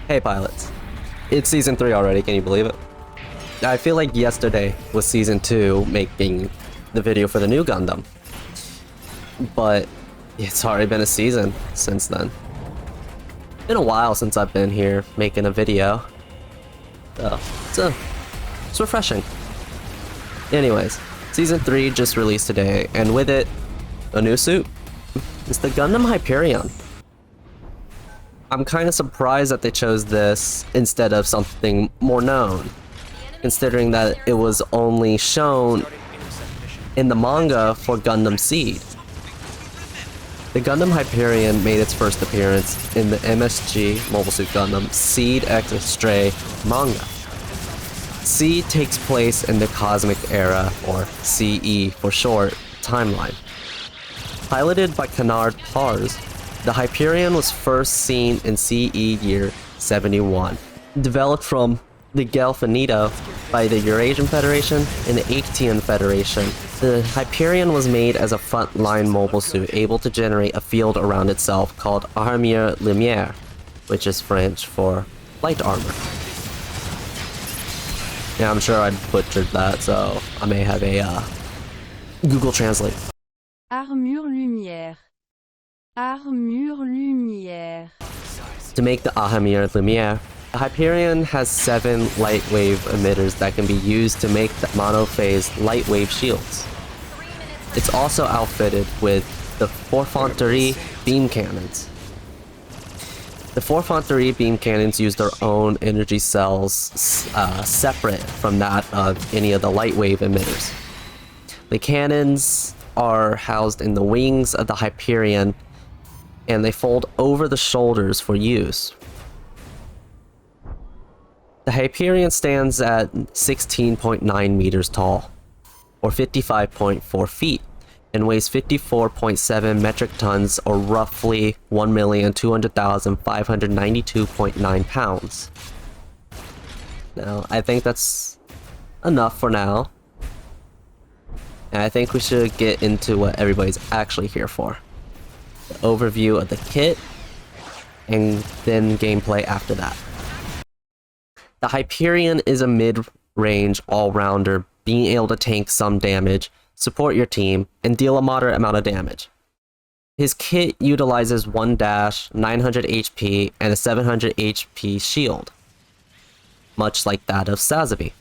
Hey pilots, it's season 3 already, can you believe it? I feel like yesterday was season 2 making the video for the new Gundam. But it's already been a season since then. Been a while since I've been here making a video. So, it's refreshing. Anyways, season 3 just released today, and with it, a new suit. It's the Gundam Hyperion. I'm kind of surprised that they chose this instead of something more known, considering that it was only shown in the manga for Gundam Seed. The Gundam Hyperion made its first appearance in the MSG Mobile Suit Gundam Seed X Stray manga. Seed takes place in the Cosmic Era, or CE for short, timeline. Piloted by Canard Pars, the Hyperion was first seen in CE year 71. Developed from the Gelfinito by the Eurasian Federation and the Acteon Federation, the Hyperion was made as a frontline mobile suit able to generate a field around itself called Armure Lumière, which is French for light armor. Yeah, I'm sure I butchered that, so I may have a Google Translate. Armure Lumière. Armure Lumière. To make the Armure Lumière, the Hyperion has 7 light wave emitters that can be used to make the monophase light wave shields. It's also outfitted with the Forfanterie beam cannons. The Forfanterie beam cannons use their own energy cells separate from that of any of the light wave emitters. The cannons are housed in the wings of the Hyperion, and they fold over the shoulders for use. The Hyperion stands at 16.9 meters tall, or 55.4 feet, and weighs 54.7 metric tons, or roughly 1,200,592.9 pounds. Now, I think that's enough for now. And I think we should get into what everybody's actually here for. The overview of the kit, and then gameplay after that. The Hyperion is a mid-range all-rounder, being able to tank some damage, support your team, and deal a moderate amount of damage. His kit utilizes 1 dash, 900 HP, and a 700 HP shield, much like that of Sazabi.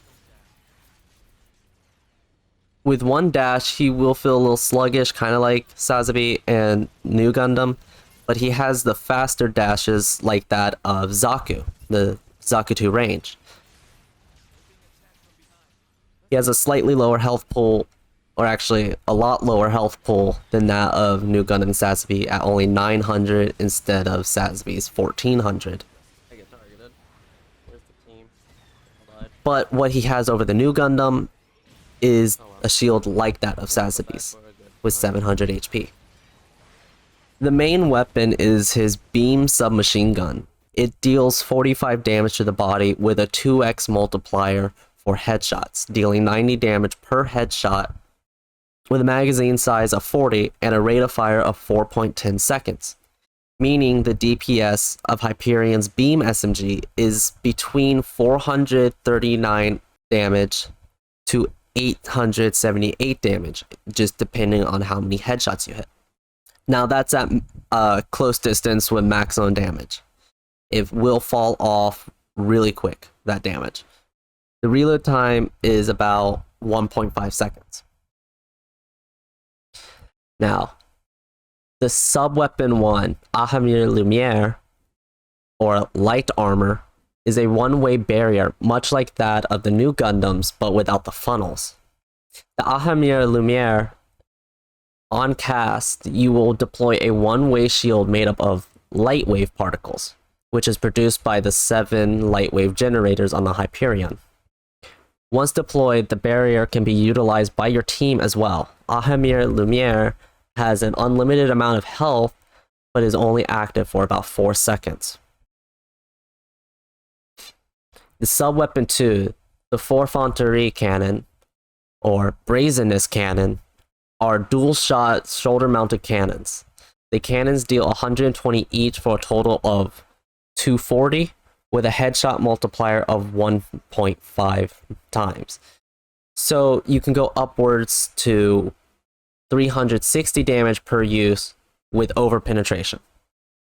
With 1 dash, he will feel a little sluggish, kind of like Sazabi and New Gundam, but he has the faster dashes like that of Zaku, the Zaku 2 range. He has a slightly lower health pool, or actually a lot lower health pool than that of New Gundam Sazabi at only 900 instead of Sazabi's 1400. But what he has over the New Gundam is a shield like that of Sazabi's, with 700 HP. The main weapon is his beam submachine gun. It deals 45 damage to the body with a 2x multiplier for headshots, dealing 90 damage per headshot with a magazine size of 40 and a rate of fire of 4.10 seconds, meaning the DPS of Hyperion's beam SMG is between 439 damage to 878 damage, just depending on how many headshots you hit. Now that's at close distance with maximum damage. It will fall off really quick, that damage. The reload time is about 1.5 seconds. Now, the sub-weapon 1, Armure Lumière, or light armor, is a one-way barrier, much like that of the new Gundams, but without the funnels. The Armure Lumière, on cast, you will deploy a one-way shield made up of light wave particles, which is produced by the 7 light wave generators on the Hyperion. Once deployed, the barrier can be utilized by your team as well. Armure Lumière has an unlimited amount of health, but is only active for about 4 seconds. The sub-weapon 2, the Forfanterie cannon, or Brazenness cannon, are dual-shot shoulder-mounted cannons. The cannons deal 120 each for a total of 240, with a headshot multiplier of 1.5 times. So you can go upwards to 360 damage per use with overpenetration.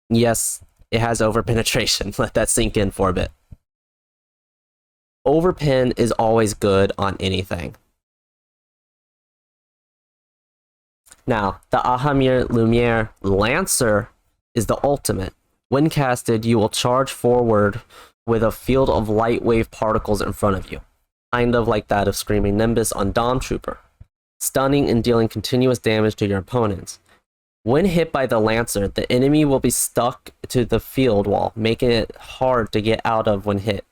Yes, it has overpenetration. Let that sink in for a bit. Overpen is always good on anything. Now, the Ahamir Lumiere Lancer is the ultimate. When casted, you will charge forward with a field of light wave particles in front of you, kind of like that of Screaming Nimbus on Dawn Trooper, stunning and dealing continuous damage to your opponents. When hit by the Lancer, the enemy will be stuck to the field wall, making it hard to get out of when hit.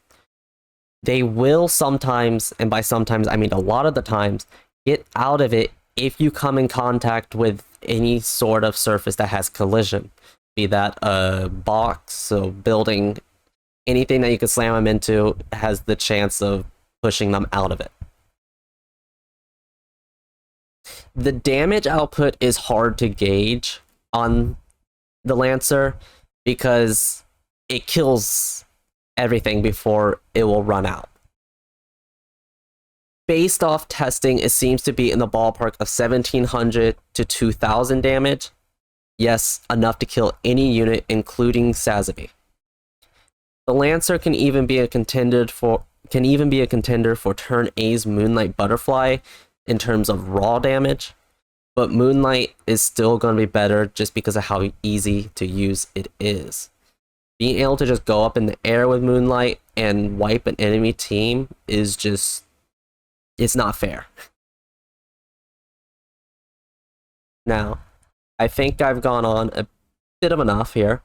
They will sometimes, and by sometimes I mean a lot of the times, get out of it if you come in contact with any sort of surface that has collision. Be that a box, a building, anything that you can slam them into has the chance of pushing them out of it. The damage output is hard to gauge on the Lancer because it kills everything before it will run out. Based off testing, it seems to be in the ballpark of 1700 to 2000 damage. Yes, enough to kill any unit, including Sazabi. The Lancer can even be a contender for turn A's Moonlight Butterfly in terms of raw damage, but Moonlight is still going to be better just because of how easy to use it is. Being able to just go up in the air with Moonlight and wipe an enemy team is just, it's not fair. Now, I think I've gone on a bit of enough here,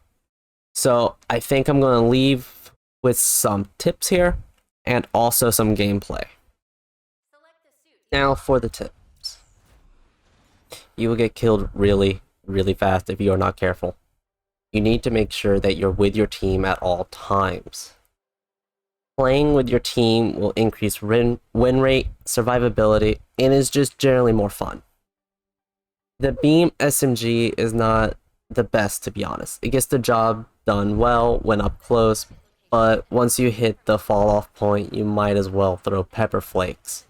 so I think I'm going to leave with some tips here and also some gameplay. Now for the tips. You will get killed really, really fast if you are not careful. You need to make sure that you're with your team at all times. Playing with your team will increase win rate, survivability, and is just generally more fun. The beam SMG is not the best, to be honest. It gets the job done well when up close, but once you hit the fall off point, you might as well throw pepper flakes.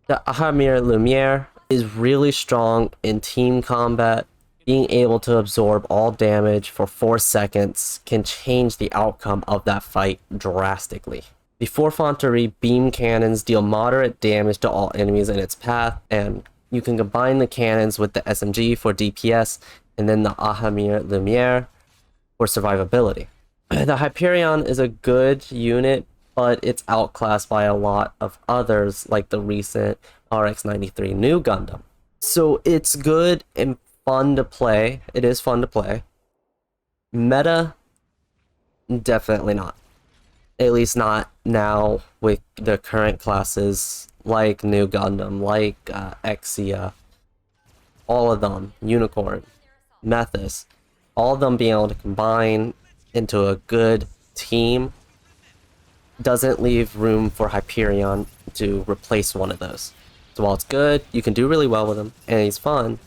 The Ahamir Lumiere is really strong in team combat. Being able to absorb all damage for 4 seconds can change the outcome of that fight drastically. Before Fonterie, beam cannons deal moderate damage to all enemies in its path, and you can combine the cannons with the SMG for DPS, and then the Ahamir Lumiere for survivability. The Hyperion is a good unit, but it's outclassed by a lot of others, like the recent RX-93 new Gundam. So it's good and fun to play. It is fun to play. Meta, definitely not. At least not now with the current classes like New Gundam, like Exia, all of them, Unicorn, Methus, all of them being able to combine into a good team doesn't leave room for Hyperion to replace one of those. So while it's good, you can do really well with him, and he's fun,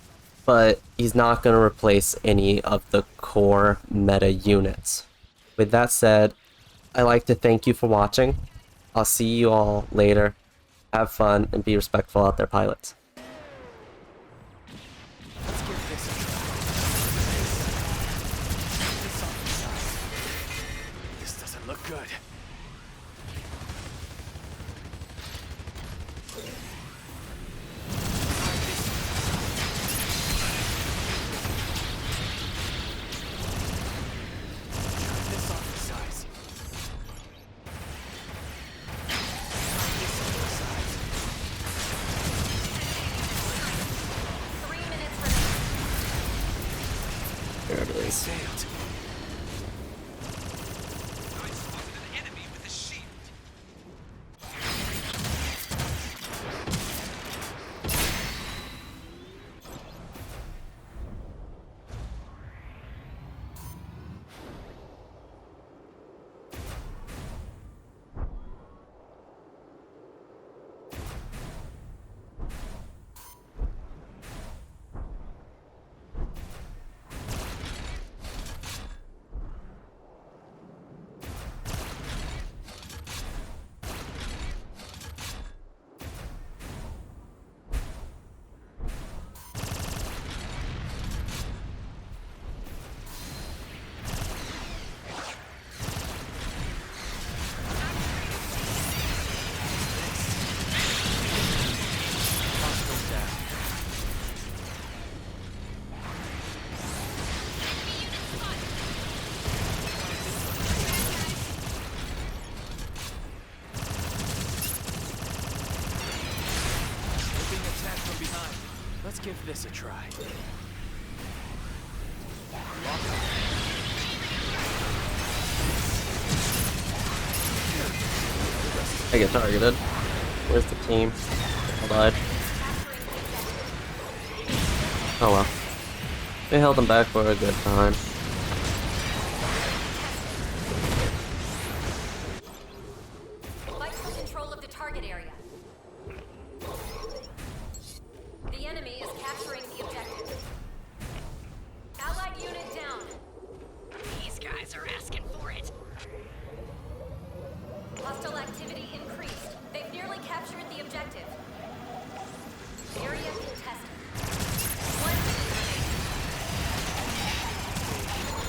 but he's not going to replace any of the core meta units. With that said, I'd like to thank you for watching. I'll see you all later. Have fun and be respectful out there, pilots. Let's give this a try. This doesn't look good. This off the size. There it is. Sailed. I spotted an enemy. Let's give this a try. I get targeted. Where's the team? I died. Oh well. We held them back for a good time. Fight for control of the target area. The enemy is capturing the objective. Allied unit down. These guys are asking for it. Hostile activity increased. They've nearly captured the objective. Area contested. 1 minute remaining.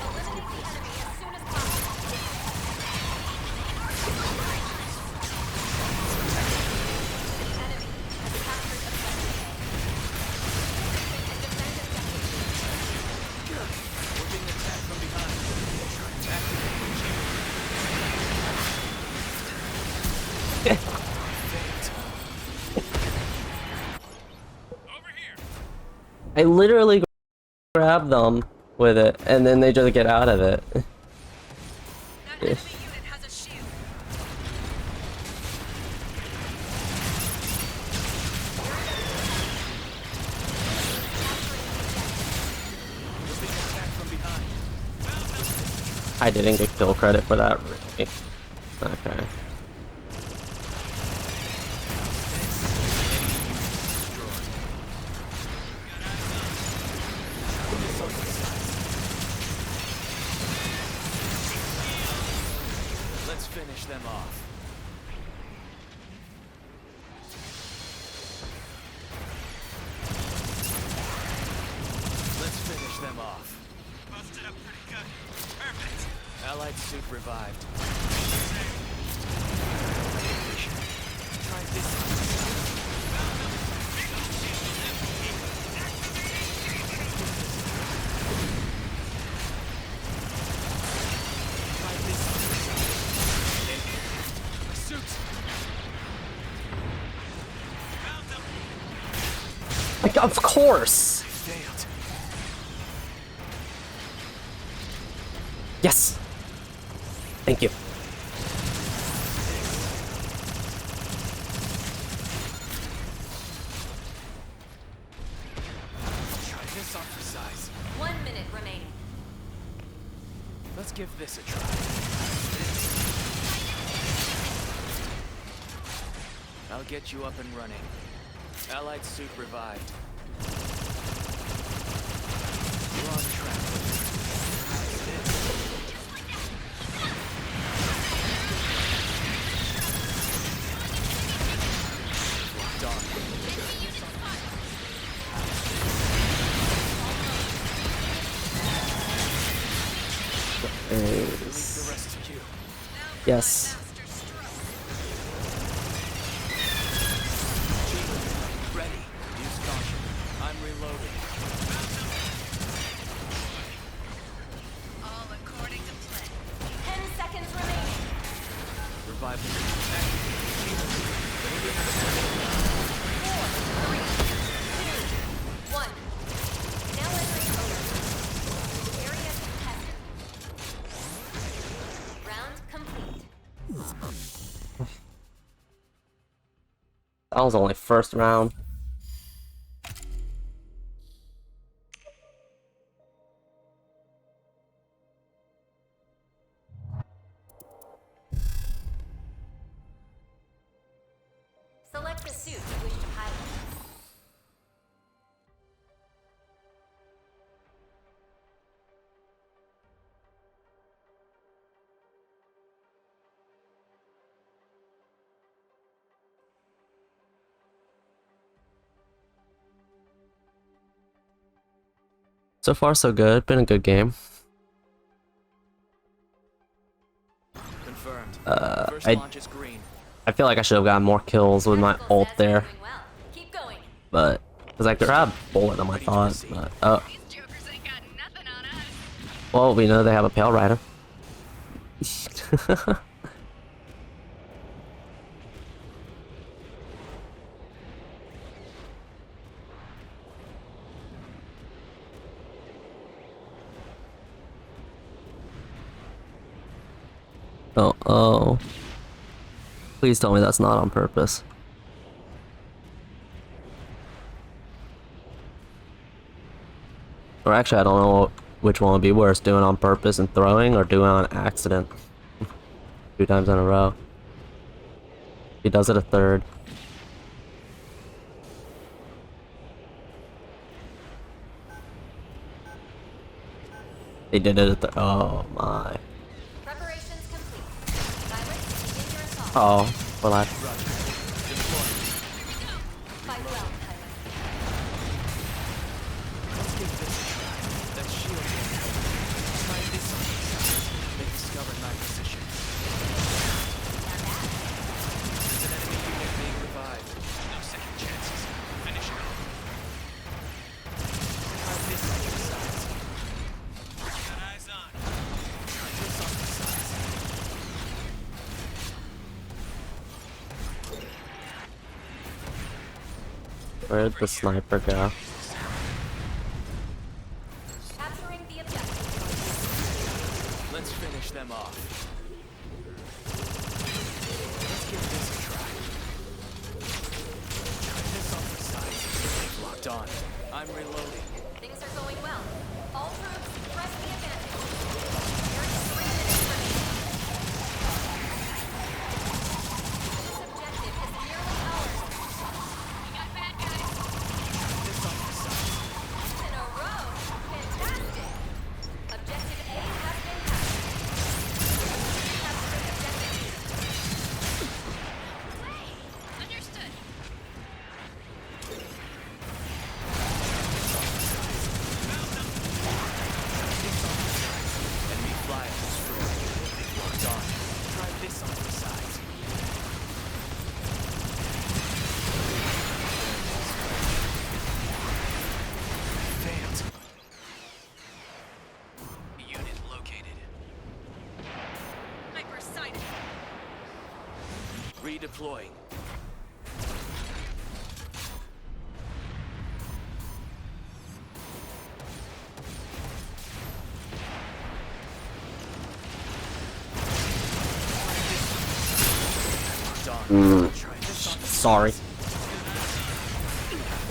Eliminate the enemy as soon as possible. The enemy has captured objective A. And defend objective B. We're being attacked from behind. I literally grab them with it, and then they just get out of it. That enemy unit has a shield. We're being attacked from behind. I didn't get kill credit for that, really. Okay. Let's finish them off. Let's finish them off. Busted up pretty good. Perfect. Allied suit revived. Try this. Try this. My suit. Like, of course! Failed. Yes! Thank you. Try this on for size. 1 minute remaining. Let's give this a try. I'll get you up and running. Allied suit revived. You're on track. Locked on. Release the rest of you. Yes. Ready. Use caution. I'm reloading. All according to plan. 10 seconds remaining. Revive the 4, 3, 2, 1. Now entering owner. Area contested. Round complete. That was only first round. Select the suit you wish to pilot. So far, so good. Been a good game. confirmed. First I launch is green. feel like I should have gotten more kills with my Tactical ult stats are there, doing well. Keep going. but because I grabbed bullet on my thought. But These jokers ain't got nothing on us. well, we know they have a pale rider. no. Please tell me that's not on purpose. Or actually, I don't know which one would be worse, doing on purpose and throwing, or doing on accident. 2 times in a row. He does it a third. They did it at the. Oh my. Preparations complete. Pilots, begin your assault. Oh, well, that. Fight well, pilot. Let's give this a try. That shield. Try this on these guys. They discovered my position. There's an enemy unit being revived. No second chances. Finish it off. Try this on your sides. Got eyes on. Try this on the sides. Where'd the sniper go? Capturing the objective. Let's finish them off. Let's give this a try. Try this on the sides. Locked on. I'm reloading. Things are going well. All troops, press the advantage. There is 3 minutes remaining. This objective is nearly ours. We got bad guys. This on the sides. In a row. Fantastic. Objective A has been captured. Capturing objective B. Understood. Enemy flyer destroyed. Locked on. Try this on the sides. Failed. Unit located. Hyper sighted. Redeploying. Locked on. Try this on the Sorry.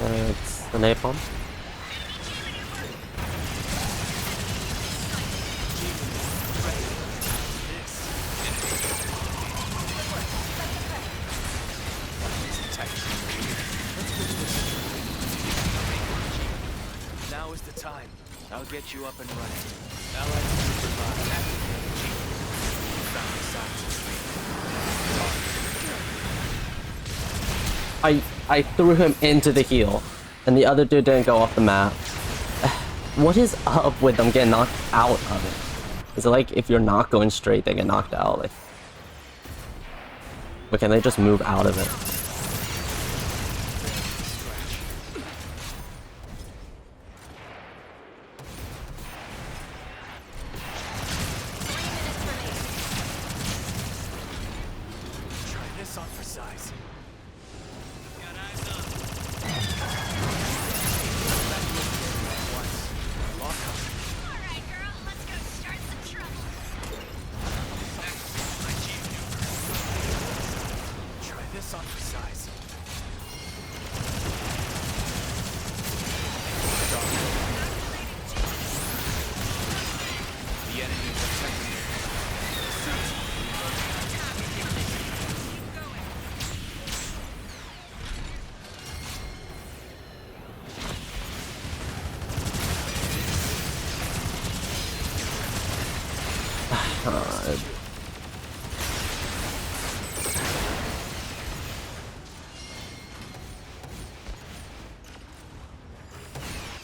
It's the napalm. Now is the time. I'll get you up and running. Allied supervised. Found the signs of I threw him into the heel, and the other dude didn't go off the map. What is up with them getting knocked out of it? Is it like if you're not going straight, they get knocked out? Like, but can they just move out of it? Try this on for size. Got eyes on. Lock up. All right, girl. Let's go start some trouble. Try this on for size. The enemy is attacking you. Keep going.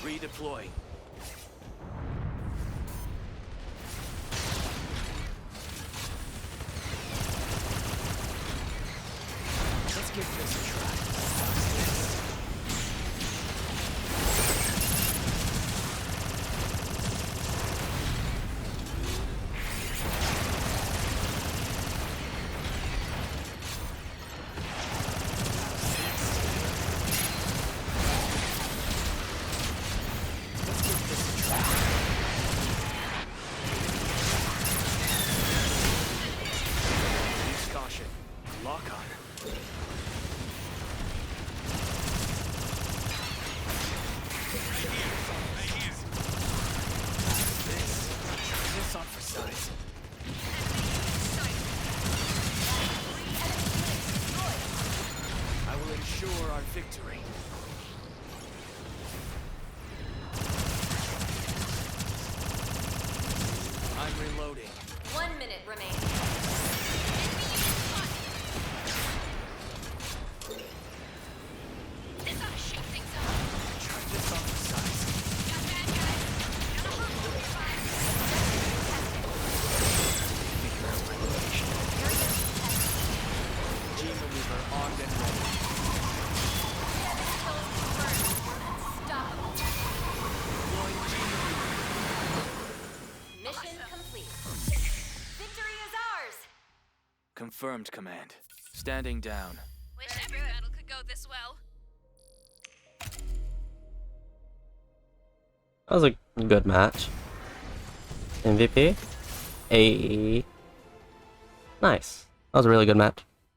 Redeploying. Let's give this a try. Let's lock on. This on for size. I will ensure our victory. I'm reloading. 1 minute remaining. This ought to shake things up. Try this on for size. Got bad guys. Got a humble nearby. Figure out my location. G-maneuver armed and ready. Unstoppable. Deploying G-maneuver. Mission complete. Victory is ours! Confirmed, Command. Standing down. Wish every battle could go this well. That was a good match. MVP? A nice. That was a really good match.